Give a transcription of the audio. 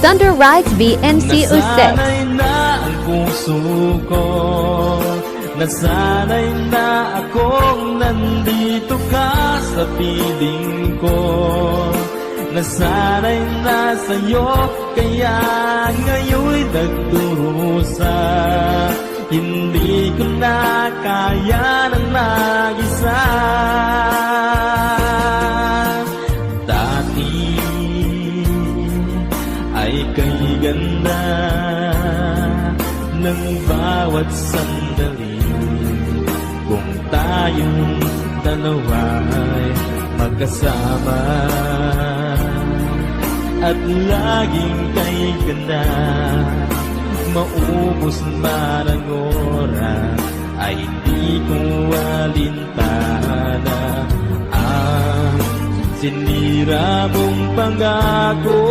Thunder Rise VNC06. Nasanay na ang puso ko, nasanay na akong nandito ka sa piling ko. Nasanay na sa'yo, kaya ngayon'y nagdurusa. Hindi ko na kaya ng mag-isa. Dati ay kay ganda ng bawat sandali. Kung tayong dalawa'y magkasama at laging kay ganda, maubos man ang oras ay di ko alintana ang sinira mong pangako.